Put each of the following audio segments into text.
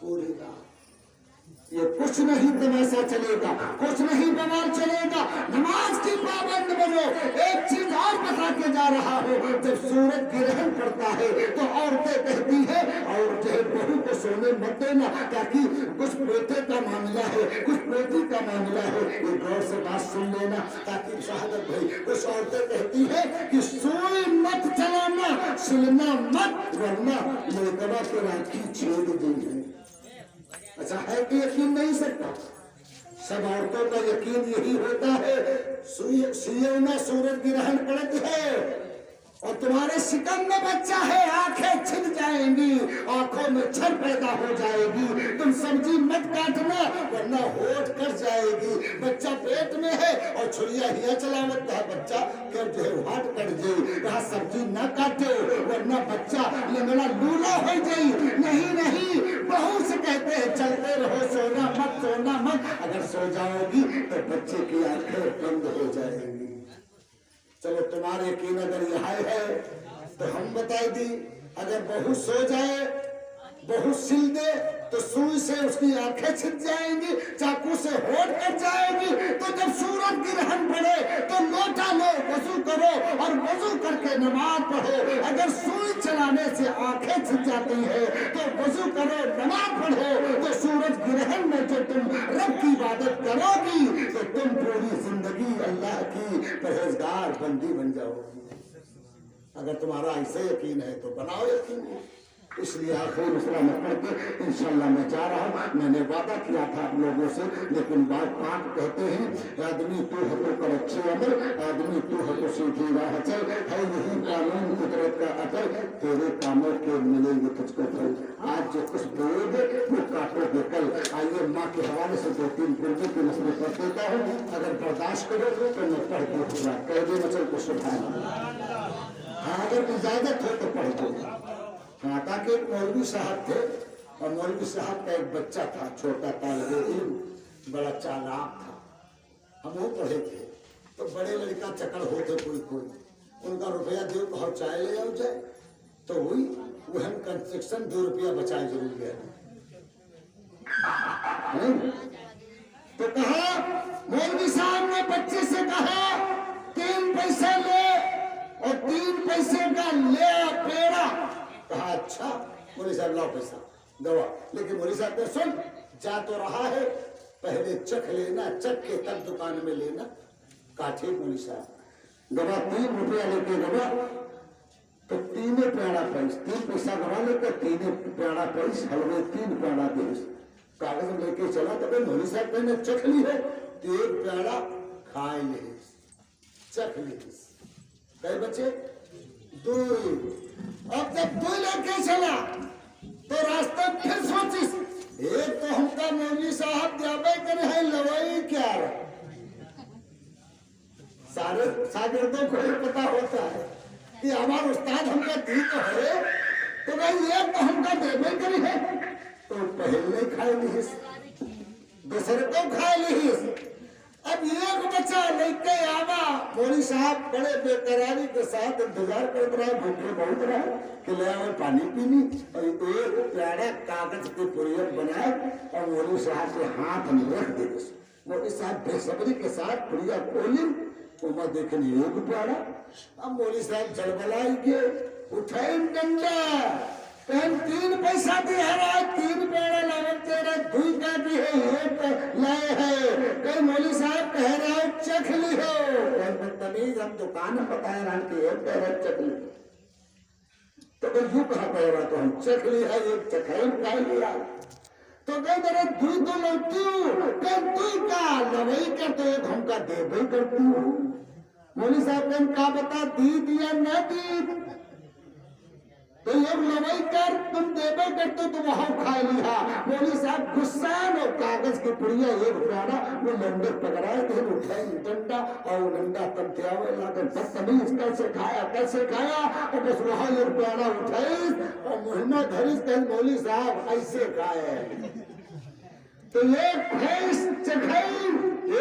पूरी रात ये कुछ नहीं तमाशा चलेगा, कुछ नहीं बवाल चलेगा। नमाज की पाबंद बनो। एक चीज और बता के जा रहा हूँ, जब सूरज ग्रहण पड़ता है तो औरतें कहती है और जो बहू को सोने मत देना, ताकि कुछ बेटे का मामला है, कुछ बेटी का मामला है। ये गौर से बात सुन लेना ताकि शहादत भाई। कुछ औरतें कहती है कि सोई मत चलाना, सिलना मत, वरना मुकदमा के राखी छेड़ देंगे। अच्छा है कि यकीन नहीं सकता? सब औरतों का यकीन यही होता है, सीएम में सूरज ग्रहण पड़ती है और तुम्हारे शिकम में बच्चा है, आंखें छिन जाएंगी, आंखों में छर पैदा हो जाएगी। तुम सब्जी मत काटना वरना होठ कट जाएगी। बच्चा पेट में है और छुरिया हिया चलावत है, बच्चा कर जो है हाथ कट जाए। वहाँ सब्जी न काटे वरना बच्चा लंगड़ा लूला हो जाए। नहीं नहीं, बहू से कहते हैं चलते रहो, सोना मत, सोना मत। अगर सो जाओगी तो बच्चे की आंखें बंद हो जाएंगी। चलो तुम्हारे यकीन अगर यह है तो हम बताई दी, अगर बहू सो जाए, बहू सिल दे तो सुई से उसकी आंखें छिप जाएंगी, चाकू से होठ कट जाएगी। तो जब सूरज ग्रहण पड़े तो लोटा लो, वजू करो और वजू करके नमाज पढ़ो। अगर सुई चलाने से आंखें छिप जाती है तो वजू करो, नमाज पढ़ो। तो सूरज ग्रहण में जो तुम रब की इबादत करोगी तो तुम पूरी जिंदगी अल्लाह की परहेजगार बंदी बन जाओगी। अगर तुम्हारा ऐसे यकीन है तो बनाओ यकीन। इसलिए आखिर दूसरा मतलब के इंशाल्लाह मैं जा रहा हूँ। मैंने वादा किया था आप लोगों से, लेकिन बात पाक कहते हैं, आदमी तू है तो कर अच्छे अमल, आदमी तू है तो सीधी राह चल, है यही कानून कुदरत का अकल, तेरे कामों के मिलेंगे तुझको फल। आज जो कुछ बोलोगे वो काटोगे कल। आइए माँ के हवाले से 2-3 गुर्दे की नस्लें कर देता हूँ, अगर बर्दाश्त करो तो मैं पढ़ के पूरा कह दे मचल को सुधार। हाँ अगर इजाजत हो तो पढ़ दो। माता के एक मौलवी साहब थे और मौलवी साहब का एक बच्चा था, छोटा तालिबे इल्म, बड़ा चालाक था। हम वो पढ़े थे तो बड़े लड़का चक्कर होते कोई कोई, उनका रुपया दो कहो चाय ले आओ जाए तो हुई वह कंस्ट्रक्शन 2 रुपया बचाए जरूर गया। तो कहा मौलवी साहब ने बच्चे से कहा 3 पैसे ले और 3 पैसे का ले पेड़ा। कहा अच्छा। मौलवी साहब लाओ पैसा दवा, लेकिन मौलवी साहब ने सुन जा तो रहा है, पहले चख लेना, चख के तब दुकान में लेना। काठे मौलवी साहब दवा 3 रुपया लेके गवा तो 3 प्याड़ा पैस, 3 पैसा गवा लेकर 3 प्याड़ा पैस, हलवे 3 प्याड़ा देश कागज लेके चला। तब मौलवी साहब ने चख ली है तो 1 प्याड़ा खाए ले, चख ली। कई बच्चे 2। अब जब 2 लेके चला तो रास्ते फिर सोचिस, एक तो हमका मौलवी साहब जाबे करे है लवाई क्या सारे शागिर्दों को पता होता है कि हमारा उस्ताद हमका दी तो है, तो भाई एक तो हमका देवे करे है तो पहले खाए ली, दूसरे को खाए ली। अब एक बच्चा लेके आवा, मौलवी साहब बड़े बेकरारी के साथ इंतजार कर रहे, भूखे बहुत रहे कि ले आवे पानी पीनी। और एक प्यारा कागज के पुड़िया बनाए और मौलवी साहब के हाथ में रख दे। मौलवी साहब बेसब्री के साथ पुड़िया खोली, उमा देखनी 1 प्यारा। अब मौलवी साहब जलबलाई के उठाए डंडा, 3 पैसा दे रहा, 3 प्यारा लावन तेरा धुई का भी है, 1 लाए है। कई मौलवी साहब कह रहा है चख ली हो, बदतमीज हम दुकान में बताए रहा कि 1 प्यारा चख ली, तो कोई यूं कहा पड़ेगा तो हम चख ली है, 1 चखाई खाई लिया। तो कई मेरे धुई तो लौटती हूँ, कई का लवई कर तो 1 हमका दे भाई करती हूँ। मौलवी साहब ने कहा बता दी दिया न दी, तो एक लवाई कर तुम देवे करते तो वहां खा लिया। मौलवी साहब गुस्सा और कागज की पुड़िया 1 प्यारा वो लंडे पकड़ाए थे, उठाई डंडा और डंडा तब त्यावे लागल बदतमीज कैसे खाया और बस वहां 1 प्यारा उठाई और मुहम्मा धरिस कहीं मौलवी साहब ऐसे खाए। तो 1 खैस चखाई,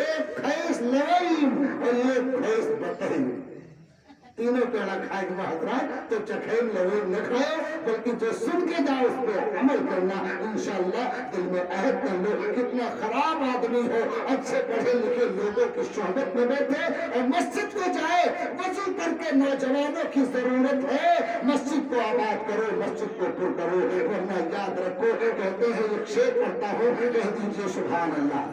1 खैस लवाई और 1 खैस बताई। तीनों पेड़ा खाए के हजरा तो चखेन लवे न खाओ, बल्कि जो सुन के जाओ उस पर अमल करना। इंशाअल्लाह दिल में अहद कर लो, कितना खराब आदमी हो, अच्छे पढ़े लिखे लोगों की सोहबत में बैठे और मस्जिद को जाए, वजू करके नौजवानों की जरूरत है, मस्जिद को आबाद करो, मस्जिद को पुर करो, वरना याद रखो, कहते हैं एक शेर पढ़ता हो, कह दीजिए सुभान अल्लाह।